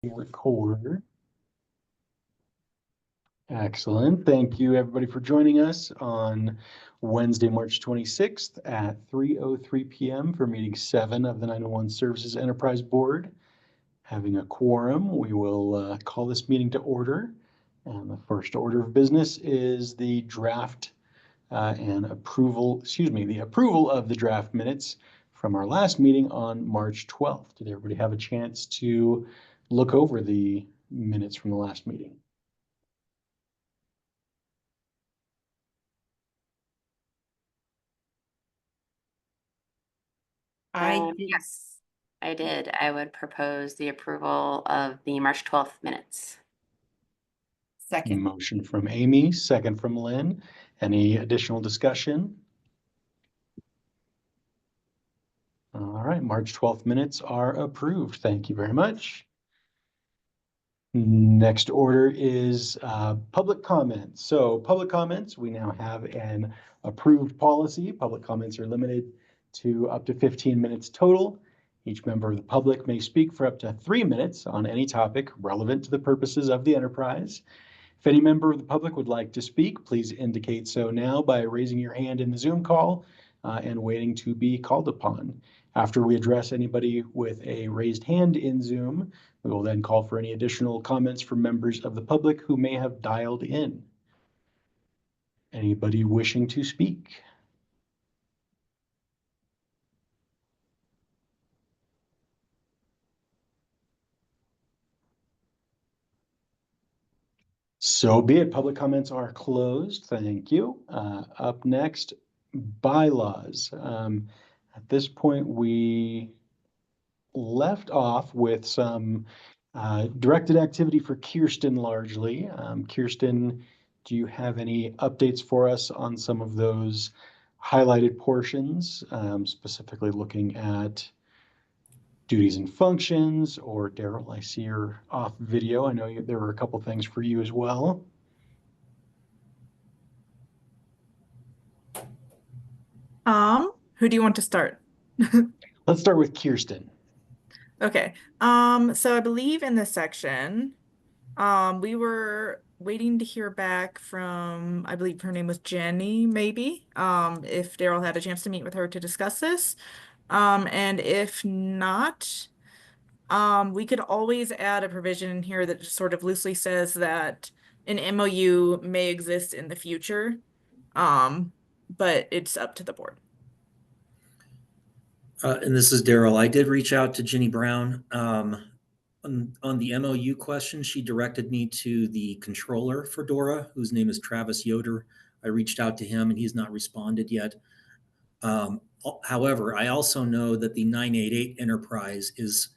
Record. Excellent. Thank you, everybody, for joining us on Wednesday, March 26th at 3:03 p.m. for meeting 7 of the 911 Services Enterprise Board. Having a quorum, we will call this meeting to order. And the first order of business is the draft and approval, the approval of the draft minutes from our last meeting on March 12th. Did everybody have a chance to look over the minutes from the last meeting? Yes, I did. I would propose the approval of the March 12th minutes. Second. Motion from Amy, second from Lynn. Any additional discussion? All right, March 12th minutes are approved. Thank you very much. Next order is public comments. So public comments, we now have an approved policy. Public comments are limited to up to 15 minutes total. Each member of the public may speak for up to 3 minutes on any topic relevant to the purposes of the enterprise. If any member of the public would like to speak, please indicate so now by raising your hand in the Zoom call and waiting to be called upon. After we address anybody with a raised hand in Zoom, we will then call for any additional comments from members of the public who may have dialed in. Anybody wishing to speak? So be it. Public comments are closed. Thank you. Up next, bylaws. At this point, we left off with some directed activity for Kirsten largely. Kirsten, do you have any updates for us on some of those highlighted portions, specifically looking at duties and functions? Or Daryl, I see you're off video. I know there were a couple things for you as well. Who do you want to start? Let's start with Kirsten. Okay. So I believe in this section, we were waiting to hear back from, I believe her name was Jenny, maybe, if Daryl had a chance to meet with her to discuss this. And if not, we could always add a provision in here that just sort of loosely says that an MOU may exist in the future, but it's up to the board. And this is Daryl. I did reach out to Jenny Brown. On the MOU question, she directed me to the controller for DORA, whose name is Travis Yoder. I reached out to him and he's not responded yet. However, I also know that the 988 enterprise is,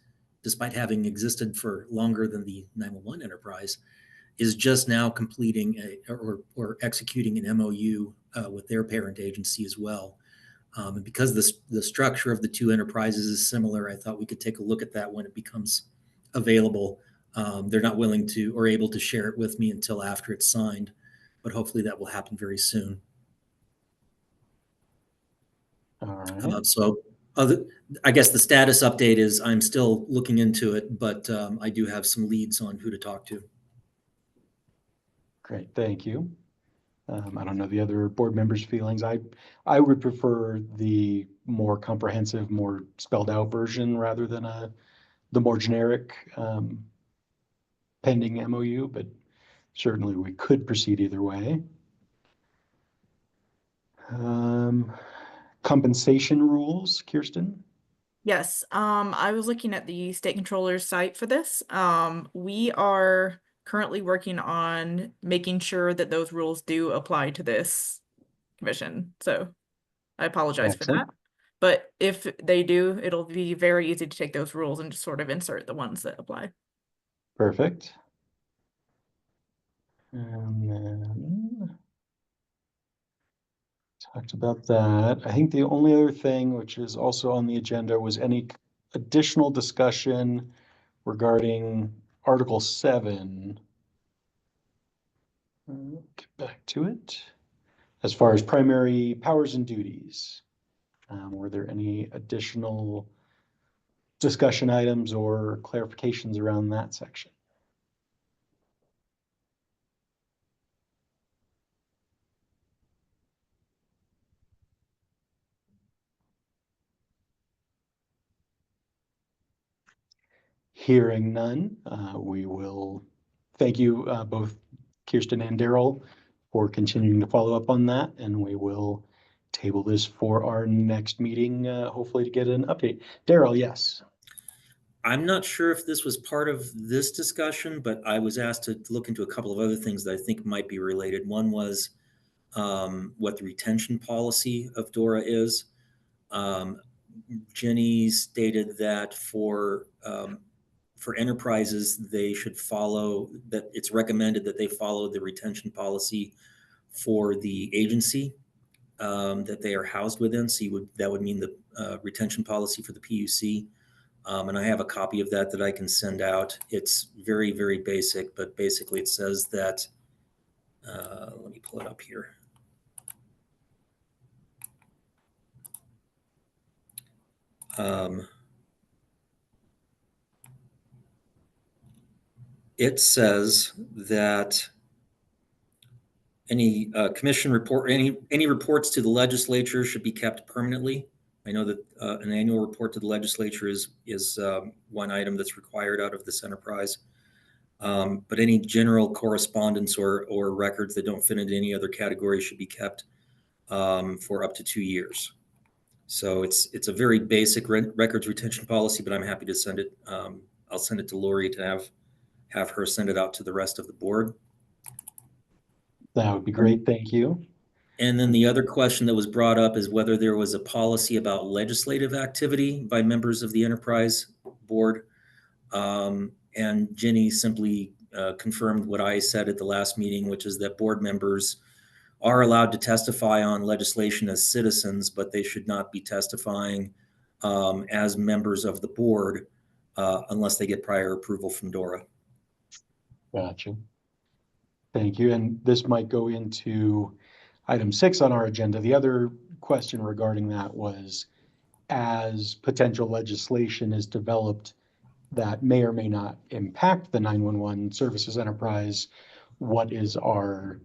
despite having existed for longer than the 911 enterprise, is just now completing or executing an MOU with their parent agency as well. And because the structure of the two enterprises is similar, I thought we could take a look at that when it becomes available. They're not willing to or able to share it with me until after it's signed, but hopefully that will happen very soon. All right. I guess the status update is I'm still looking into it, but I do have some leads on who to talk to. Great, thank you. I don't know the other board members' feelings. I would prefer the more comprehensive, more spelled out version rather than the more generic pending MOU, but certainly we could proceed either way. Compensation rules, Kirsten? Yes, I was looking at the state controller's site for this. We are currently working on making sure that those rules do apply to this commission. So I apologize for that. But if they do, it'll be very easy to take those rules and just sort of insert the ones that apply. Perfect. And then talked about that. I think the only other thing which is also on the agenda was any additional discussion regarding Article 7. Get back to it. As far as primary powers and duties, were there any additional discussion items or clarifications around that section? Hearing none, we will thank you, both Kirsten and Daryl, for continuing to follow up on that, and we will table this for our next meeting, hopefully to get an update. Daryl, yes. I'm not sure if this was part of this discussion, but I was asked to look into a couple of other things that I think might be related. One was what the retention policy of DORA is. Jenny stated that for enterprises, they should follow, that it's recommended that they follow the retention policy for the agency that they are housed within. So that would mean the retention policy for the PUC. And I have a copy of that I can send out. It's very, very basic, but basically it says that, let me pull it up here. It says that any commission report, any reports to the legislature should be kept permanently. I know that an annual report to the legislature is one item that's required out of this enterprise. But any general correspondence or records that don't fit into any other category should be kept for up to 2 years. So it's a very basic records retention policy, but I'm happy to send it. I'll send it to Lori to have her send it out to the rest of the board. That would be great. Thank you. And then the other question that was brought up is whether there was a policy about legislative activity by members of the enterprise board. And Jenny simply confirmed what I said at the last meeting, which is that board members are allowed to testify on legislation as citizens, but they should not be testifying as members of the board unless they get prior approval from DORA. Gotcha. Thank you. And this might go into item 6 on our agenda. The other question regarding that was, as potential legislation is developed that may or may not impact the 911 services enterprise, what is our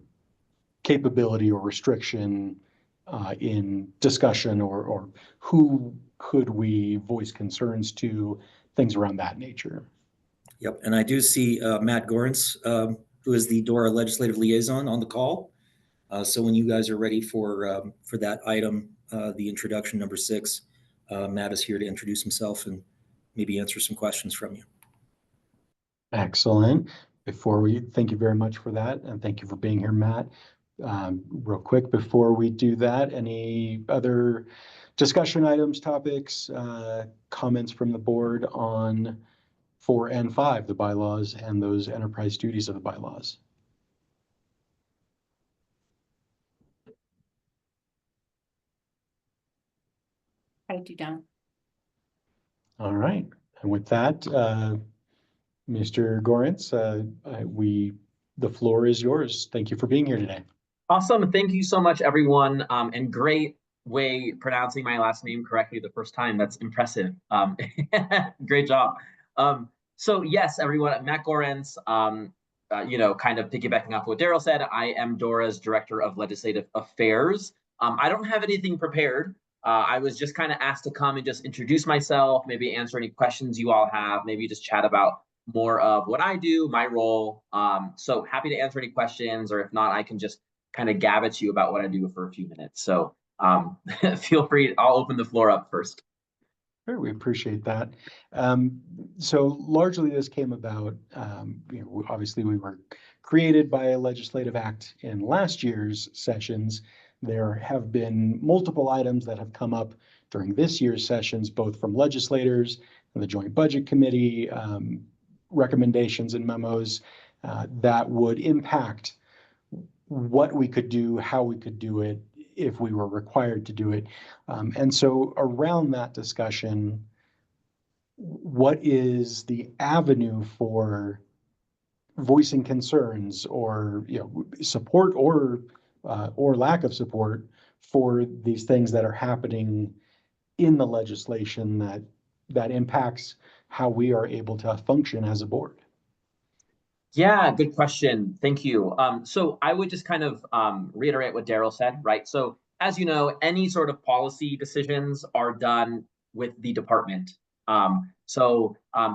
capability or restriction in discussion, or who could we voice concerns to, things around that nature? Yep, and I do see Matt Gorence, who is the DORA legislative liaison, on the call. So when you guys are ready for that item, the introduction number 6, Matt is here to introduce himself and maybe answer some questions from you. Excellent. Thank you very much for that, and thank you for being here, Matt. Real quick, before we do that, any other discussion items, topics, comments from the board on 4 and 5, the bylaws and those enterprise duties of the bylaws? I do not. All right, and with that, Mr. Gorence, the floor is yours. Thank you for being here today. Awesome. Thank you so much, everyone. And great way pronouncing my last name correctly the first time. That's impressive. Great job. So yes, everyone, Matt Gorence, kind of piggybacking off what Daryl said, I am DORA's Director of Legislative Affairs. I don't have anything prepared. I was just kind of asked to come and just introduce myself, maybe answer any questions you all have, maybe just chat about more of what I do, my role. So happy to answer any questions, or if not, I can just kind of gab at you about what I do for a few minutes. So feel free, I'll open the floor up first. Sure, we appreciate that. So largely this came about, obviously we were created by a legislative act in last year's sessions. There have been multiple items that have come up during this year's sessions, both from legislators and the Joint Budget Committee, recommendations and memos that would impact what we could do, how we could do it, if we were required to do it. And so around that discussion, what is the avenue for voicing concerns, or support, or lack of support for these things that are happening in the legislation that that impacts how we are able to function as a board? Yeah, good question. Thank you. So I would just kind of reiterate what Daryl said, right? So as you know, any sort of policy decisions are done with the department.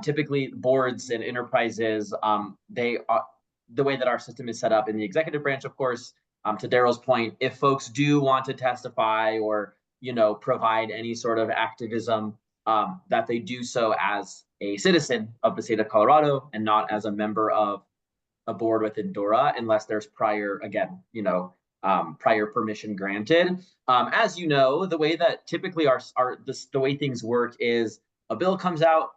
Typically boards and enterprises, they are the way that our system is set up in the executive branch, of course, to Daryl's point, if folks do want to testify or, provide any sort of activism, that they do so as a citizen of the state of Colorado and not as a member of a board within DORA, unless there's prior, again, prior permission granted. As you know, the way that typically the way things work is a bill comes out,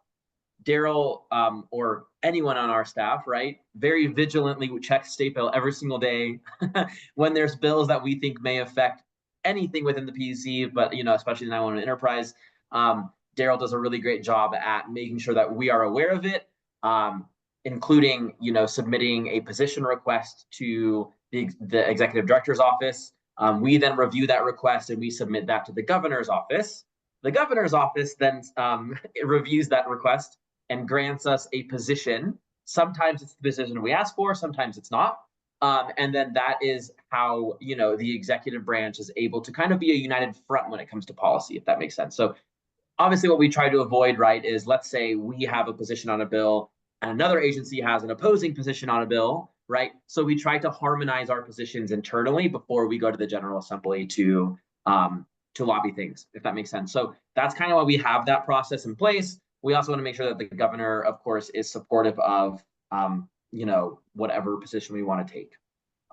Daryl or anyone on our staff, right, very vigilantly checks state bill every single day when there's bills that we think may affect anything within the PUC, but especially the 911 enterprise. Daryl does a really great job at making sure that we are aware of it, including submitting a position request to the executive director's office. We then review that request and we submit that to the governor's office. The governor's office then reviews that request and grants us a position. Sometimes it's the position we ask for, sometimes it's not. And then that is how the executive branch is able to kind of be a united front when it comes to policy, if that makes sense. So obviously what we try to avoid, right, is let's say we have a position on a bill and another agency has an opposing position on a bill, right? So we try to harmonize our positions internally before we go to the General Assembly to lobby things, if that makes sense. So that's kind of why we have that process in place. We also want to make sure that the governor, of course, is supportive of, whatever position we want to take.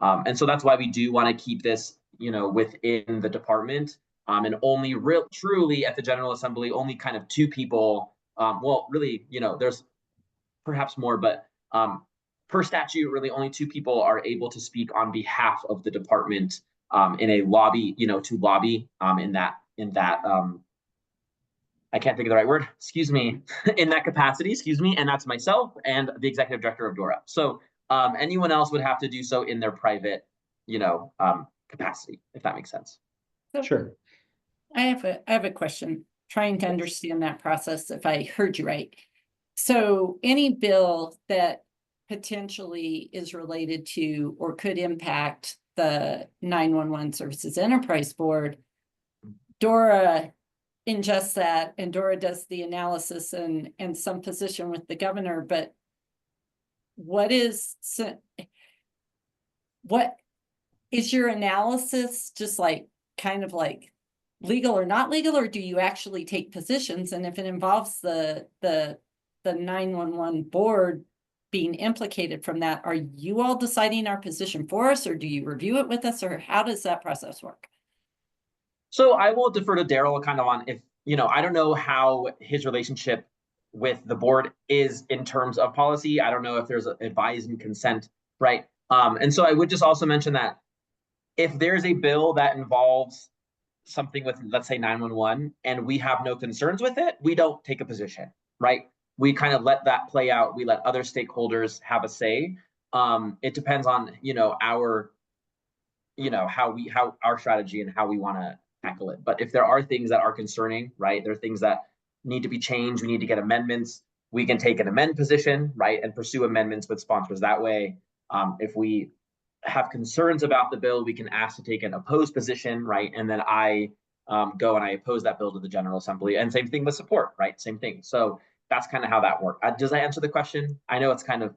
And so that's why we do want to keep this, within the department, and only truly at the General Assembly, only kind of 2 people, well, really, there's perhaps more, but per statute, really only 2 people are able to speak on behalf of the department in a lobby, to lobby in that I can't think of the right word, excuse me, in that capacity, and that's myself and the executive director of DORA. So anyone else would have to do so in their private, capacity, if that makes sense. Sure. I have a question, trying to understand that process, if I heard you right. So any bill that potentially is related to or could impact the 911 Services Enterprise Board, DORA ingests that and DORA does the analysis and some position with the governor, but what is your analysis just like kind of like legal or not legal, or do you actually take positions? And if it involves the 911 board being implicated from that, are you all deciding our position for us, or do you review it with us, or how does that process work? So I will defer to Daryl kind of on if, I don't know how his relationship with the board is in terms of policy. I don't know if there's advise and consent, right? And so I would just also mention that if there's a bill that involves something with, let's say 911, and we have no concerns with it, we don't take a position, right? We kind of let that play out. We let other stakeholders have a say. It depends on, our, how our strategy and how we want to tackle it. But if there are things that are concerning, right, there are things that need to be changed, we need to get amendments, we can take an amend position, right, and pursue amendments with sponsors that way. If we have concerns about the bill, we can ask to take an opposed position, right, and then I go and I oppose that bill to the General Assembly, and same thing with support, right, same thing. So that's kind of how that works. Does that answer the question? I know it's kind of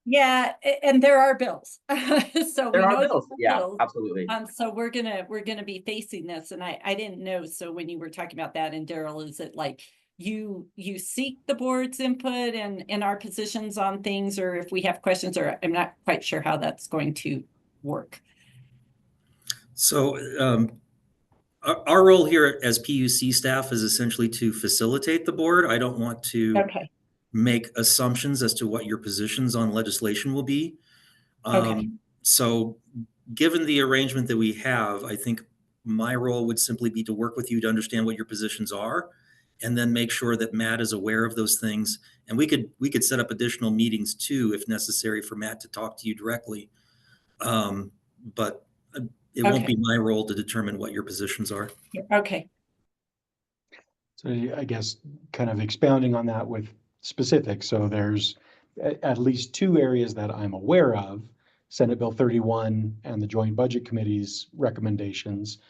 Yeah, and there are bills. So there we are know bills. there are Yeah, bills. absolutely. So we're gonna be facing this, and I didn't know. So when you were talking about that, and Daryl, is it like you seek the board's input and our positions on things, or if we have questions, or I'm not quite sure how that's going to work. So our role here as PUC staff is essentially to facilitate the board. I don't want to Okay. make assumptions as to what your positions on legislation will be. Okay. So given the arrangement that we have, I think my role would simply be to work with you to understand what your positions are, and then make sure that Matt is aware of those things. And we could set up additional meetings too, if necessary, for Matt to talk to you directly. But it won't be my role to determine what your positions are. Okay. So I guess kind of expounding on that with specifics. So there's at least two areas that I'm aware of, Senate Bill 31 and the Joint Budget Committee's recommendations.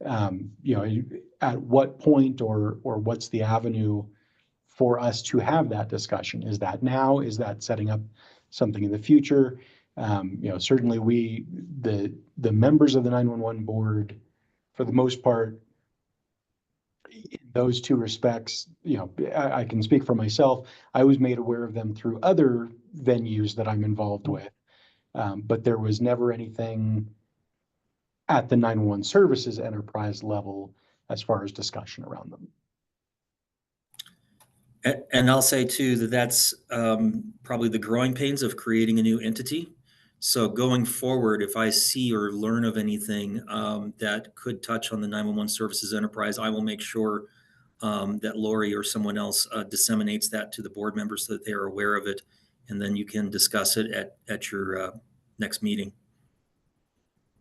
You know, at what point or what's the avenue for us to have that discussion? Is that now? Is that setting up something in the future? You know, certainly the members of the 911 board, for the most part, in those two respects, you know, I can speak for myself. I was made aware of them through other venues that I'm involved with, but there was never anything at the 911 services enterprise level as far as discussion around them. And I'll say too that that's probably the growing pains of creating a new entity. So going forward, if I see or learn of anything that could touch on the 911 services enterprise, I will make sure that Lori or someone else disseminates that to the board members so that they are aware of it. And then you can discuss it at your next meeting.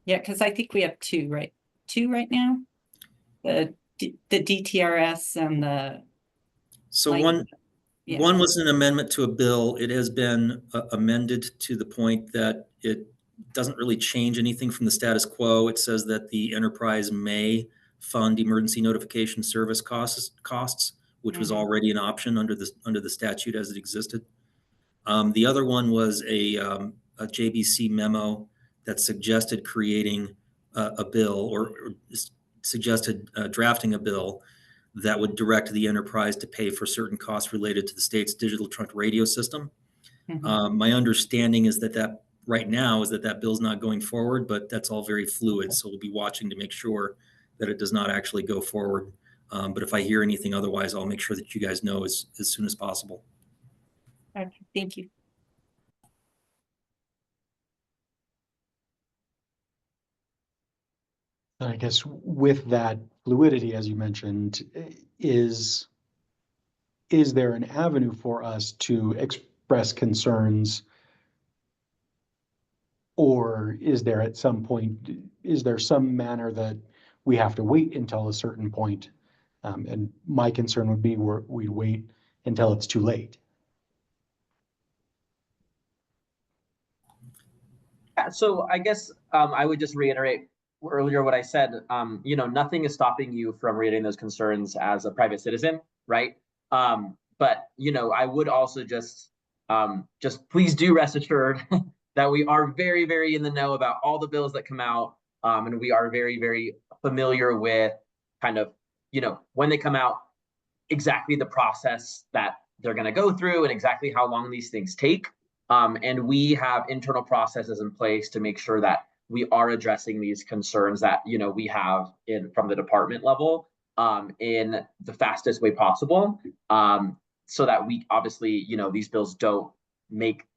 Yeah, because I think we have two right now. The DTRS and the. So Like, one yeah. one was an amendment to a bill. It has been amended to the point that it doesn't really change anything from the status quo. It says that the enterprise may fund emergency notification service costs, which was already an option under the statute as it existed. The other one was a JBC memo that suggested creating a bill or suggested drafting a bill that would direct the enterprise to pay for certain costs related to the state's digital trunk radio system. My understanding is that right now is that bill's not going forward, but that's all very fluid. So we'll be watching to make sure that it does not actually go forward. But if I hear anything otherwise, I'll make sure that you guys know as soon as possible. Okay, thank you. I guess with that fluidity, as you mentioned, is there an avenue for us to express concerns? Or is there at some point, is there some manner that we have to wait until a certain point? And my concern would be we wait until it's too late. So I guess I would just reiterate earlier what I said. You know, nothing is stopping you from reading those concerns as a private citizen, right? But you know, I would also just please do rest assured that we are very, very in the know about all the bills that come out, and we are very, very familiar with kind of, you know, when they come out, exactly the process that they're going to go through and exactly how long these things take. And we have internal processes in place to make sure that we are addressing these concerns that, you know, we have from the department level in the fastest way possible, so that we obviously, you know, these bills don't make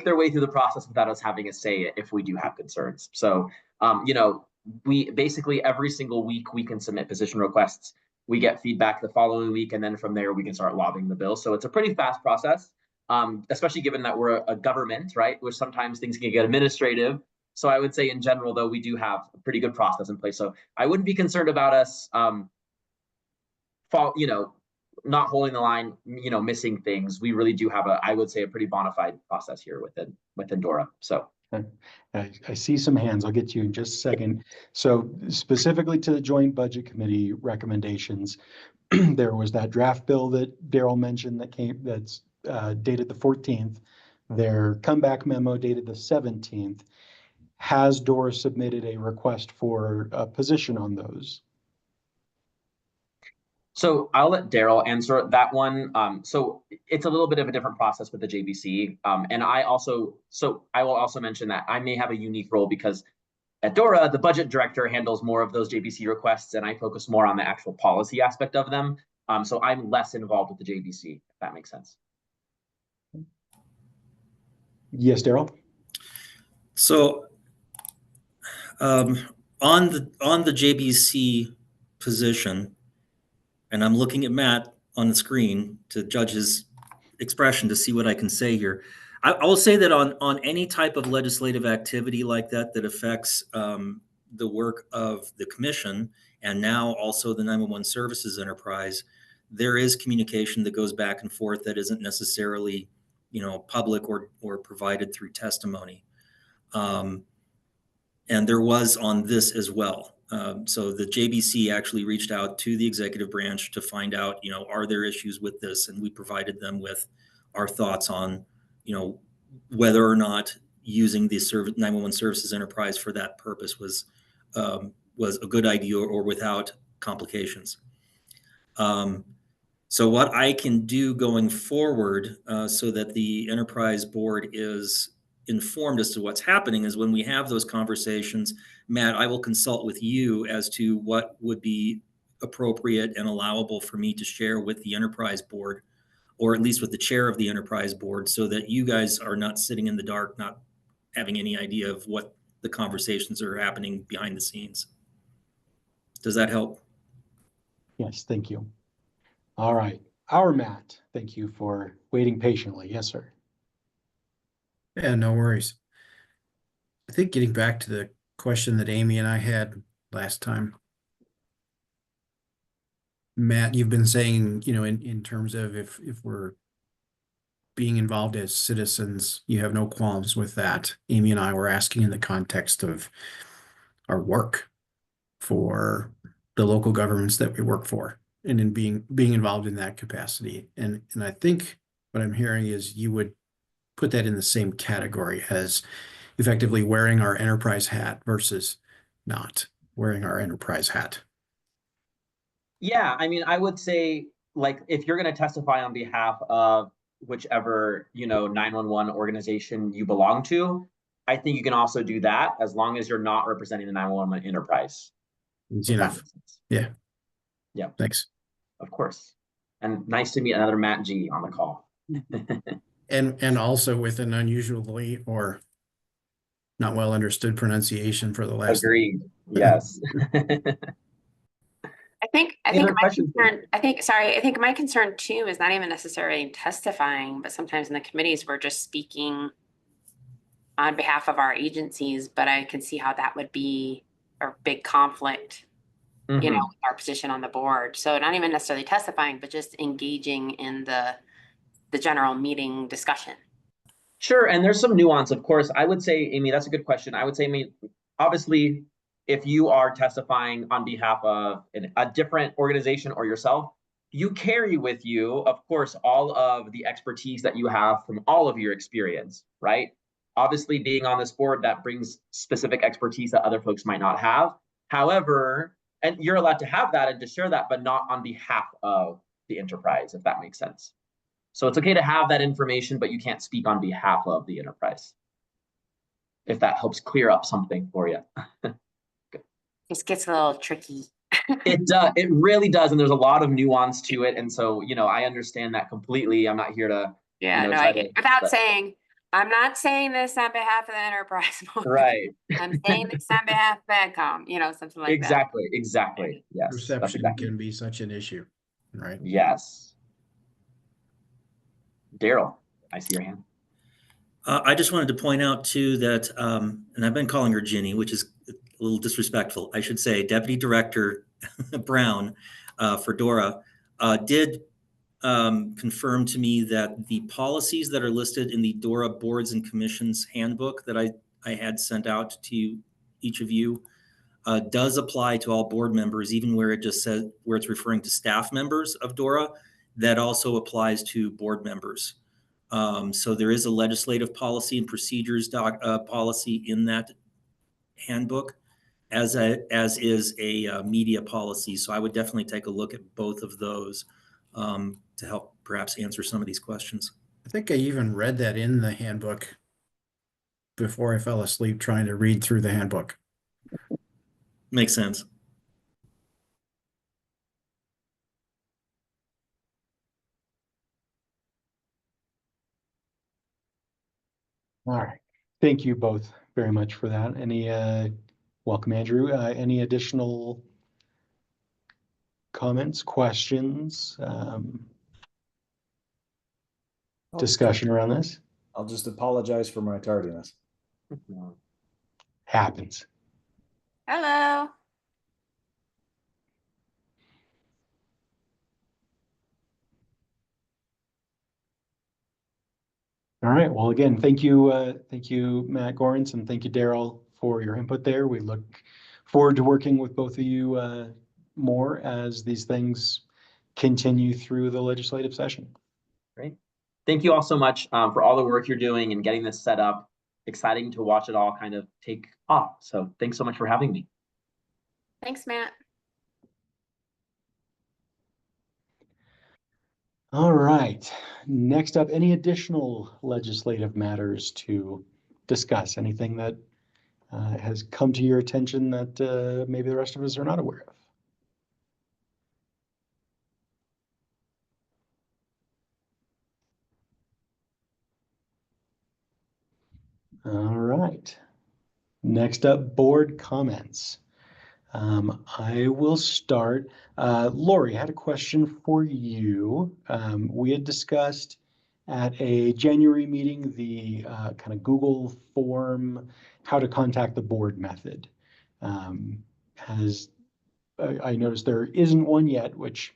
their way through the process without us having a say if we do have concerns. So, you know, we basically every single week we can submit position requests. We get feedback the following week, and then from there we can start lobbying the bill. So it's a pretty fast process. Especially given that we're a government, right, where sometimes things can get administrative. So I would say in general, though, we do have a pretty good process in place. So I wouldn't be concerned about us, you know, not holding the line, you know, missing things. We really do have I would say, a pretty bona fide process here within DORA. So. I see some hands. I'll get to you in just a second. So specifically to the Joint Budget Committee recommendations, there was that draft bill that Daryl mentioned that's dated the 14th, their comeback memo dated the 17th. Has DORA submitted a request for a position on those? So I'll let Daryl answer that one. So it's a little bit of a different process with the JBC. And I will also mention that I may have a unique role because at DORA, the budget director handles more of those JBC requests and I focus more on the actual policy aspect of them. So I'm less involved with the JBC, if that makes sense. Yes, Daryl. So on the JBC position, and I'm looking at Matt on the screen to judge his expression to see what I can say here. I will say that on any type of legislative activity like that affects the work of the commission and now also the 911 services enterprise, there is communication that goes back and forth that isn't necessarily, public or provided through testimony. And there was on this as well. So the JBC actually reached out to the executive branch to find out, are there issues with this? And we provided them with our thoughts on, whether or not using the 911 services enterprise for that purpose was a good idea or without complications. So what I can do going forward so that the enterprise board is informed as to what's happening is when we have those conversations, Matt, I will consult with you as to what would be appropriate and allowable for me to share with the enterprise board, or at least with the chair of the enterprise board, so that you guys are not sitting in the dark, not having any idea of what the conversations are happening behind the scenes. Does that help? Yes, thank you. All right, our Matt, thank you for waiting patiently. Yes, sir. Yeah, no worries. I think getting back to the question that Amy and I had last time, Matt, you've been saying, in terms of if we're being involved as citizens, you have no qualms with that. Amy and I were asking in the context of our work for the local governments that we work for, and in being involved in that capacity. And I think what I'm hearing is you would put that in the same category as effectively wearing our enterprise hat versus not wearing our enterprise hat. Yeah, I mean, I would say, like, if you're going to testify on behalf of whichever, 911 organization you belong to, I think you can also do that as long as you're not representing the 911 enterprise. Easy enough. Yeah. Yeah. Thanks. Of course. And nice to meet another Matt G on the call. And also with an unusually or not well understood pronunciation for the last. Agreed. Yes. I think Any other my questions? concern, I think my concern too is not even necessarily testifying, but sometimes in the committees, we're just speaking on behalf of our agencies, but I can see how that would be a big conflict, with our position on the board. So not even necessarily testifying, but just engaging in the general meeting discussion. Sure. And there's some nuance, of course. I would say, Amy, that's a good question. I would say, obviously, if you are testifying on behalf of a different organization or yourself, you carry with you, of course, all of the expertise that you have from all of your experience, right? Obviously, being on this board, that brings specific expertise that other folks might not have. However, and you're allowed to have that and to share that, but not on behalf of the enterprise, if that makes sense. So it's okay to have that information, but you can't speak on behalf of the enterprise. If that helps clear up something for you. This gets a little tricky. It does. It really does. And there's a lot of nuance to it. And so, I understand that completely. I'm not here to, Without saying, I'm not saying this on behalf of the enterprise. Right. I'm saying this on behalf of AdCom, something like Exactly. Exactly. Yes. Perception can be such an issue, right? Yes. Daryl, I see your hand. I just wanted to point out too that, and I've been calling her Ginny, which is a little disrespectful. I should say Deputy Director Brown for DORA did confirm to me that the policies that are listed in the DORA Boards and Commissions handbook that I had sent out to each of you does apply to all board members, even where it just says, where it's referring to staff members of DORA, that also applies to board members. So there is a legislative policy and procedures policy in that handbook, as is a media policy. So I would definitely take a look at both of those to help perhaps answer some of these questions. I think I even read that in the handbook before I fell asleep trying to read through the handbook. Makes sense. All right. Thank you both very much for that. Welcome, Andrew. Any additional comments, questions, discussion around this? I'll just apologize for my tardiness. Happens. Hello. All right, well, again, thank you, Matt Gorens, and thank you, Daryl, for your input there. We look forward to working with both of you more as these things continue through the legislative session. Great. Thank you all so much for all the work you're doing and getting this set up. Exciting to watch it all kind of take off. So thanks so much for having me. Thanks, Matt. All right, next up, any additional legislative matters to discuss? Anything that has come to your attention that maybe the rest of us are not aware of? All right. Next up, board comments. I will start. Lori, I had a question for you. We had discussed at a January meeting the kind of Google form, how to contact the board method. I noticed there isn't one yet, which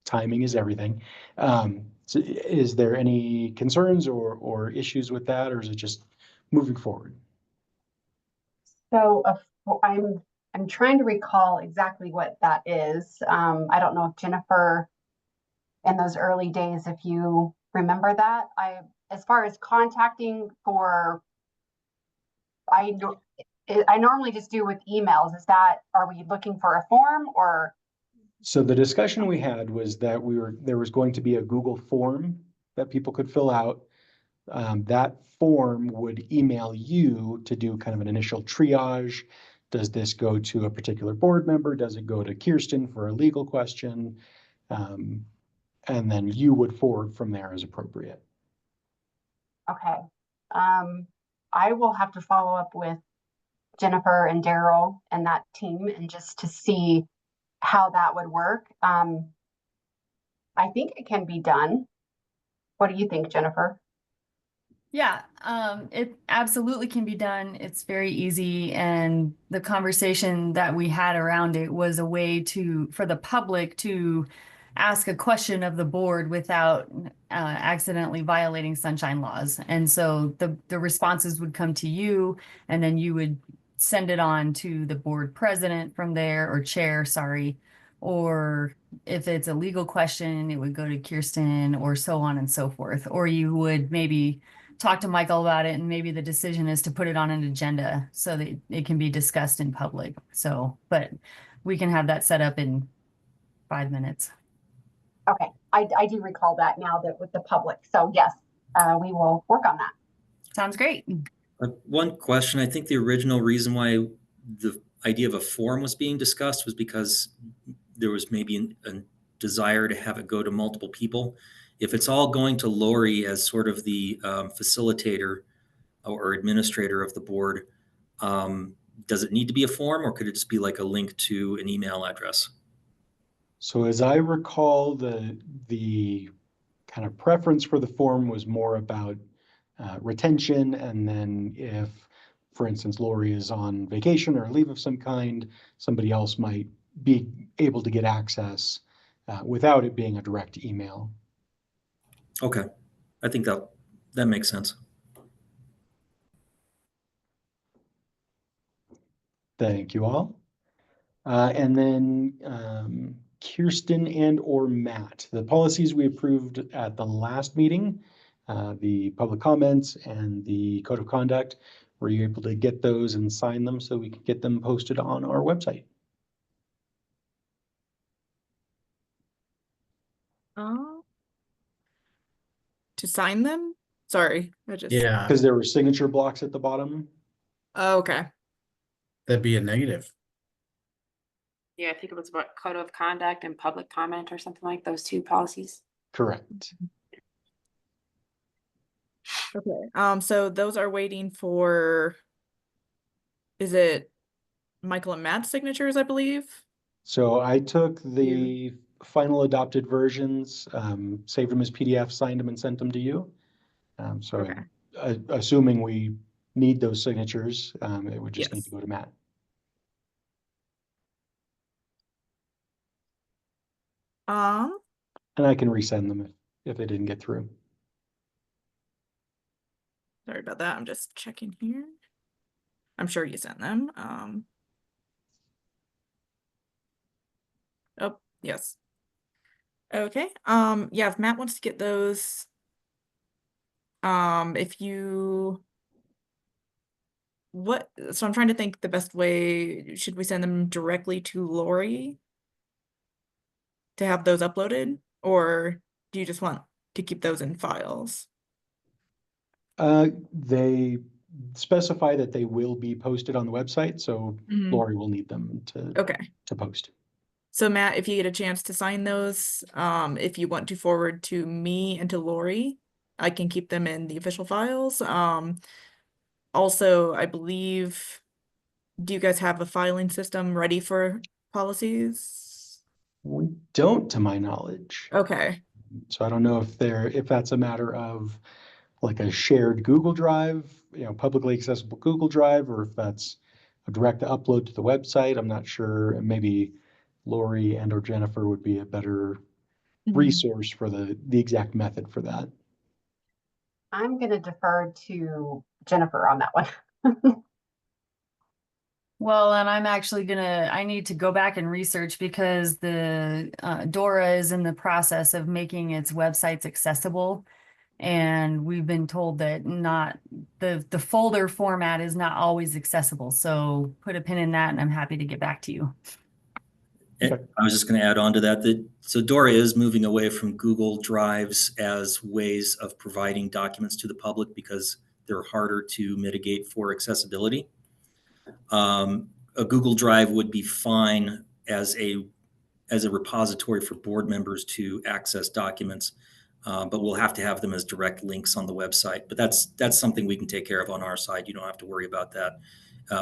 timing is everything. So is there any concerns or issues with that, or is it just moving forward? So I'm trying to recall exactly what that is. I don't know if Jennifer, in those early days, if you remember that. As far as contacting for, I normally just do with emails. Are we looking for a form or? So the discussion we had was that there was going to be a Google form that people could fill out. That form would email you to do kind of an initial triage. Does this go to a particular board member? Does it go to Kirsten for a legal question? And then you would forward from there as appropriate. Okay. I will have to follow up with Jennifer and Daryl and that team and just to see how that would work. I think it can be done. What do you think, Jennifer? Yeah, it absolutely can be done. It's very easy. And the conversation that we had around it was a way for the public to ask a question of the board without accidentally violating sunshine laws. And so the responses would come to you, and then you would send it on to the board president from there, or chair, sorry. Or if it's a legal question, it would go to Kirsten, or so on and so forth. Or you would maybe talk to Michael about it, and maybe the decision is to put it on an agenda so that it can be discussed in public. So, but we can have that set up in 5 minutes. Okay, I do recall that now, that with the public. So yes, we will work on that. Sounds great. One question, I think the original reason why the idea of a form was being discussed was because there was maybe a desire to have it go to multiple people. If it's all going to Lori as sort of the facilitator or administrator of the board, does it need to be a form, or could it just be like a link to an email address? So as I recall, the kind of preference for the form was more about retention, and then if, for instance, Lori is on vacation or leave of some kind, somebody else might be able to get access without it being a direct email. Okay, I think that makes sense. Thank you all. And then Kirsten and/or Matt, the policies we approved at the last meeting, the public comments and the code of conduct, were you able to get those and sign them so we could get them posted on our website? To sign them? Sorry, Yeah, Because there were signature blocks at the bottom. Oh, okay. that'd be a negative. Yeah, I think it was what, code of conduct and public comment or something like those two policies. Correct. Okay. So those are waiting for, is it Michael and Matt's signatures, I believe? So I took the final adopted versions, saved them as PDF, signed them and sent them to you. Okay. Assuming we need those signatures, it would just need Yes. to go to Matt. Um, And I can resend them if they didn't get through. Sorry about that. I'm just checking here. I'm sure you sent them. Oh, yes. Okay. Yeah, if Matt wants to get those, if you so I'm trying to think the best way. Should we send them directly to Lori to have those uploaded, or do you just want to keep those in files? They specify that they will be posted on the website, so Mhm. Lori will need them Okay. to post. So Matt, if you get a chance to sign those, if you want to forward to me and to Lori, I can keep them in the official files. Also, I believe, do you guys have a filing system ready for policies? We don't, to my knowledge. Okay. So I don't know if that's a matter of like a shared Google Drive, publicly accessible Google Drive, or if that's a direct upload to the website. I'm not sure. And maybe Lori and or Jennifer would be a better Mhm. resource for the exact method for that. I'm going to defer to Jennifer on that one. Well, and I'm actually I need to go back and research because the Dora is in the process of making its websites accessible. And we've been told that the folder format is not always accessible. So put a pin in that and I'm happy to get back to you. Okay. I was just going to add on to that, so Dora is moving away from Google Drives as ways of providing documents to the public because they're harder to mitigate for accessibility. A Google Drive would be fine as a repository for board members to access documents, but we'll have to have them as direct links on the website. But that's something we can take care of on our side. You don't have to worry about that.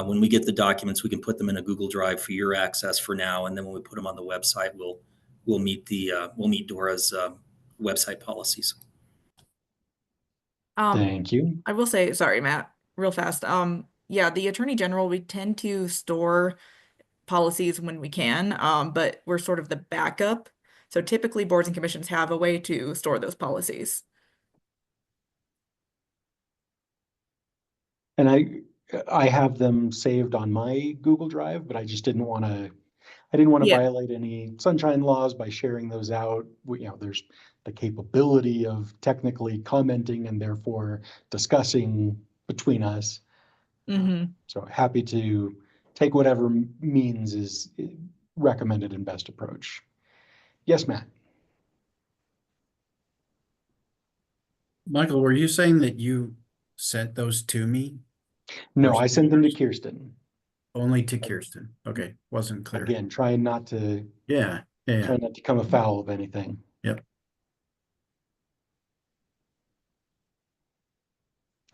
When we get the documents, we can put them in a Google Drive for your access for now, and then when we put them on the website, we'll meet Dora's website policies. Thank you. I will say, sorry, Matt, real fast. Yeah, the Attorney General, we tend to store policies when we can, but we're sort of the backup. So typically boards and commissions have a way to store those policies. And I have them saved on my Google Drive, but I just didn't want to Yeah. violate any sunshine laws by sharing those out. There's the capability of technically commenting and therefore discussing between us. Mm-hmm. So happy to take whatever means is recommended and best approach. Yes, Matt. Michael, were you saying that you sent those to me? No, Or I sent them to yours? Kirsten. Only to Kirsten. Okay, wasn't clear. Again, trying not to Yeah. come afoul of anything. Yep.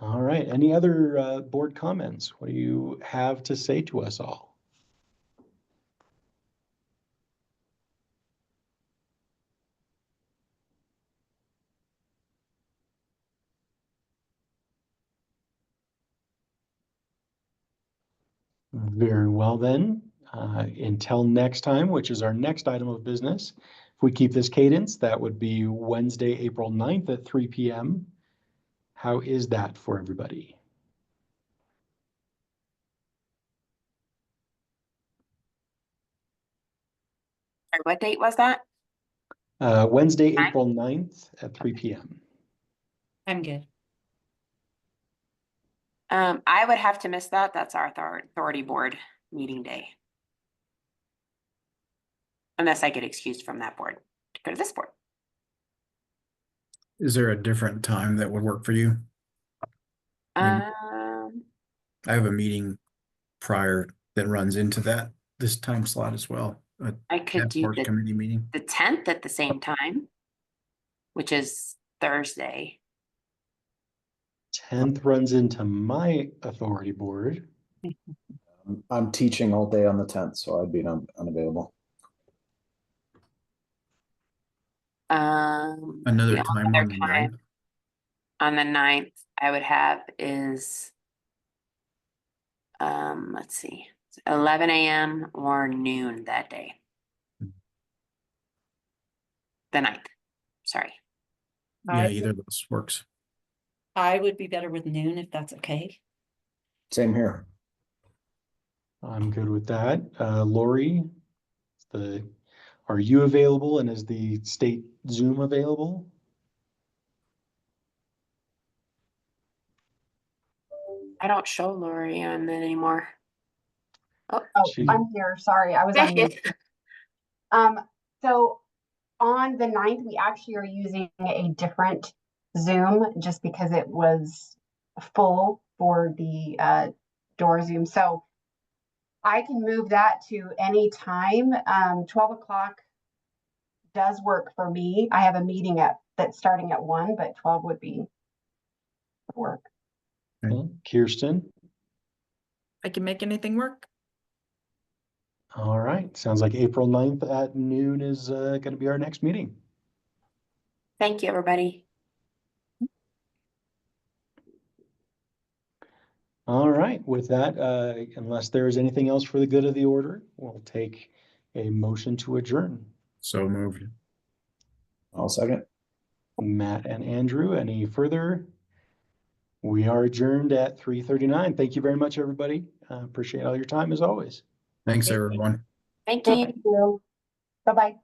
All right. Any other board comments? What do you have to say to us all? Very well then. Until next time, which is our next item of business. If we keep this cadence, that would be Wednesday, April 9th at 3 p.m. How is that for everybody? Sorry, what date was that? Wednesday, Nine? April 9th at 3 p.m. I'm good. I would have to miss that. That's our authority board meeting day. Unless I get excused from that board to go to this board. Is there a different time that would work for you? Um, I have a meeting prior that runs into this time slot as well. I could Task do Force committee meeting. the 10th at the same time, which is Thursday. 10th runs into my authority board. I'm teaching all day on the 10th, so I'd be unavailable. Another the time other on the 9th. On the 9th, I would have is, let's see, 11 a.m. or noon that day. The 9th, sorry. Yeah, either of those works. I would be better with noon if that's okay. Same here. I'm good with that. Lori, are you available and is the state Zoom available? I don't show Lori on that anymore. Oh, She- I'm here. Sorry, I was on mute. So on the 9th, we actually are using a different Zoom just because it was full for the door Zoom. So I can move that to any time. 12 o'clock does work for me. I have a meeting that's starting at 1, but 12 would be work. Kirsten? I can make anything work. All right, sounds like April 9th at noon is going to be our next meeting. Thank you, everybody. All right, with that, unless there is anything else for the good of the order, we'll take a motion to adjourn. So moved. I'll second. Matt and Andrew, any further? We are adjourned at 3:39. Thank you very much, everybody. Appreciate all your time as always. Thanks, Thank you. everyone. Thank you. Thank you. Bye-bye.